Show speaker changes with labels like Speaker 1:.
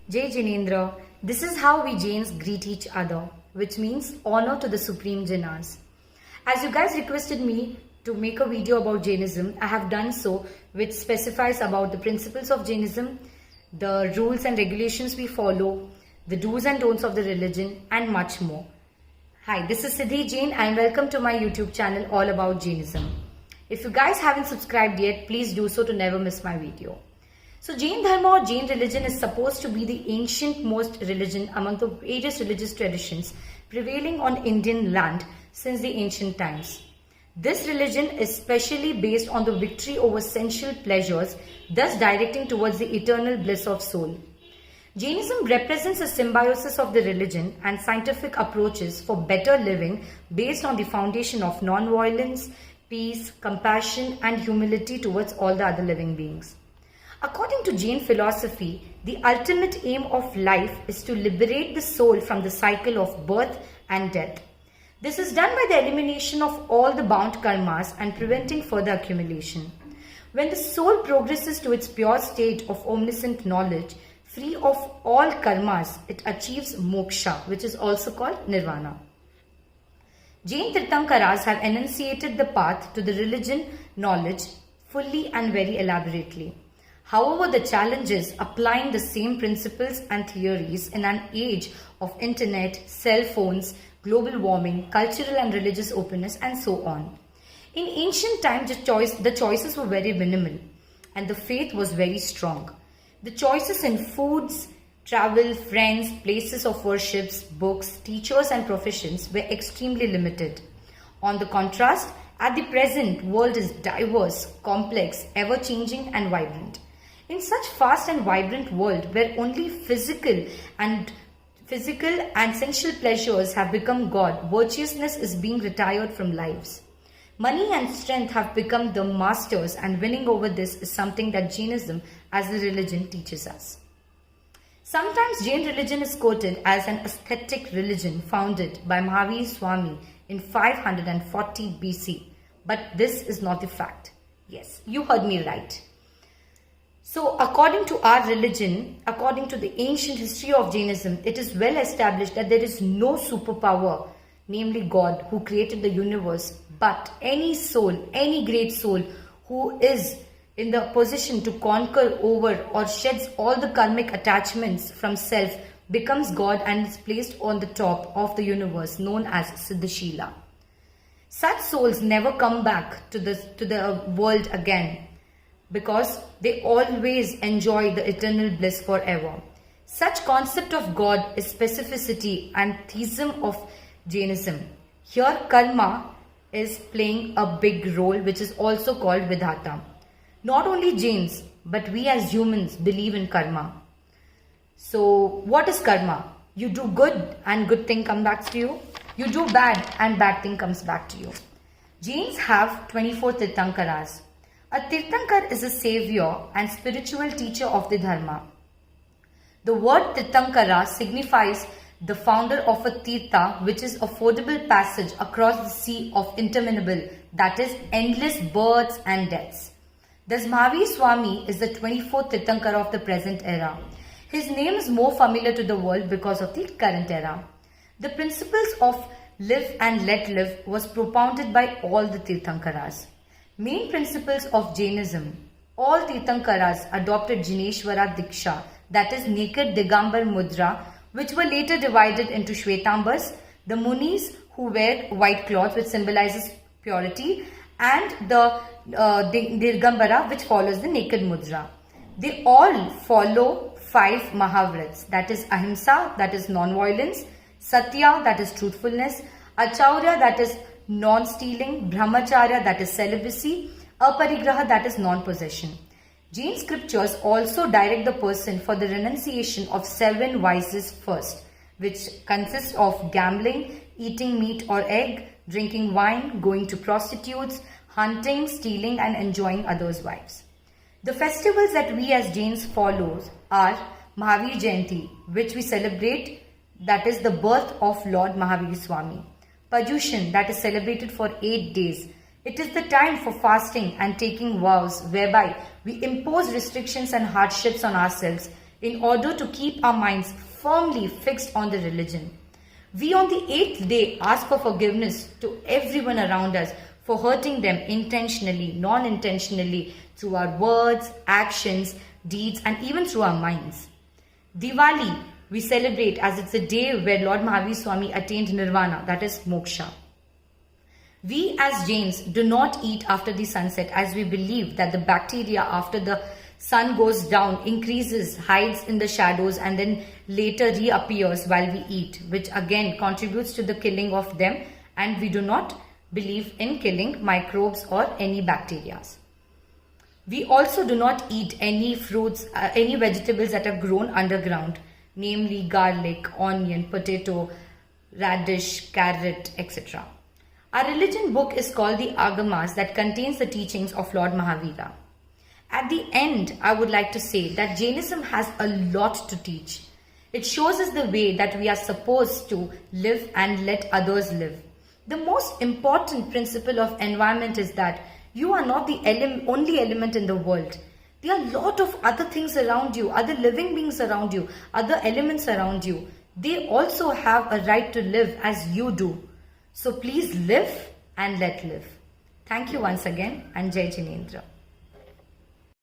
Speaker 1: Jai Jinendra, this is how we Jains greet each other, which means honor to the Supreme Jinas. As you guys requested me to make a video about Jainism, I have done so, which specifies about the principles of Jainism, the rules and regulations we follow, the do's and don'ts of the religion, and much more. Hi, this is Siddhi Jain and welcome to my YouTube channel all about Jainism. If you guys haven't subscribed yet, please do so to never miss my video. So Jain Dharma or Jain religion is supposed to be the ancient most religion among the various religious traditions prevailing on Indian land since the ancient times. This religion is specially based on the victory over sensual pleasures, thus directing towards the eternal bliss of soul. Jainism represents a symbiosis of the religion and scientific approaches for better living based on the foundation of non-violence, peace, compassion and humility towards all the other living beings. According to Jain philosophy, the ultimate aim of life is to liberate the soul from the cycle of birth and death. This is done by the elimination of all the bound karmas and preventing further accumulation. When the soul progresses to its pure state of omniscient knowledge, free of all karmas, it achieves moksha, which is also called nirvana. Jain Tirthankaras have enunciated the path to the religion knowledge fully and very elaborately. However, the challenge is applying the same principles and theories in an age of internet, cell phones, global warming, cultural and religious openness, and so on. In ancient times, the choices were very minimal and the faith was very strong. The choices in foods, travel, friends, places of worships, books, teachers and professions were extremely limited. On the contrast, at the present, world is diverse, complex, ever-changing and vibrant. In such fast and vibrant world where only physical and sensual pleasures have become God, virtuousness is being retired from lives. Money and strength have become the masters and winning over this is something that Jainism as a religion teaches us. Sometimes Jain religion is quoted as an ascetic religion founded by Mahavir Swami in 540 BC. But this is not the fact. Yes, you heard me right. So according to our religion, according to the ancient history of Jainism, it is well established that there is no superpower, namely God, who created the universe, but any soul, any great soul who is in the position to conquer over or sheds all the karmic attachments from self becomes God and is placed on the top of the universe known as Siddhashila. Such souls never come back to the world again, because they always enjoy the eternal bliss forever. Such concept of God is specificity and theism of Jainism. Here karma is playing a big role, which is also called Vidhata. Not only Jains, but we as humans believe in karma. So what is karma? You do good and good thing comes back to you. You do bad and bad thing comes back to you. Jains have 24 Tirthankaras. A Tirthankar is a savior and spiritual teacher of the Dharma. The word Tirthankara signifies the founder of a Tirtha, which is a fordable passage across the sea of interminable, that is endless births and deaths. Thus Mahavir Swami is the 24th Tirthankara of the present era. His name is more familiar to the world because of the current era. The principles of live and let live was propounded by all the Tirthankaras. Main principles of Jainism. All Tirthankaras adopted Jineshwara Diksha, that is naked Digambar Mudra, which were later divided into Shvetambars, the Munis who wear white cloth which symbolizes purity, and the Dirgambara which follows the naked Mudra. They all follow 5 Mahavrats, that is Ahimsa, that is non-violence, Satya, that is truthfulness, Achaurya, that is non-stealing, Brahmacharya, that is celibacy, Aparigraha, that is non-possession. Jain scriptures also direct the person for the renunciation of 7 vices first, which consist of gambling, eating meat or egg, drinking wine, going to prostitutes, hunting, stealing and enjoying others' wives. The festivals that we as Jains follow are Mahavir Jayanti, which we celebrate, that is the birth of Lord Mahavir Swami. Pajushan, that is celebrated for 8 days. It is the time for fasting and taking vows whereby we impose restrictions and hardships on ourselves in order to keep our minds firmly fixed on the religion. We on the 8th day ask for forgiveness to everyone around us for hurting them intentionally, non-intentionally, through our words, actions, deeds, and even through our minds. Diwali, we celebrate as it's a day where Lord Mahavir Swami attained nirvana, that is moksha. We as Jains do not eat after the sunset, as we believe that the bacteria after the sun goes down increases, hides in the shadows, and then later reappears while we eat, which again contributes to the killing of them, and we do not believe in killing microbes or any bacteria. We also do not eat any fruits, any vegetables that are grown underground, namely garlic, onion, potato, radish, carrot, etc. Our religion book is called the Agamas, that contains the teachings of Lord Mahavira. At the end, I would like to say that Jainism has a lot to teach. It shows us the way that we are supposed to live and let others live. The most important principle of environment is that you are not the only element in the world. There are a lot of other things around you, other living beings around you, other elements around you. They also have a right to live as you do. So please live and let live. Thank you once again, and Jai Jinendra.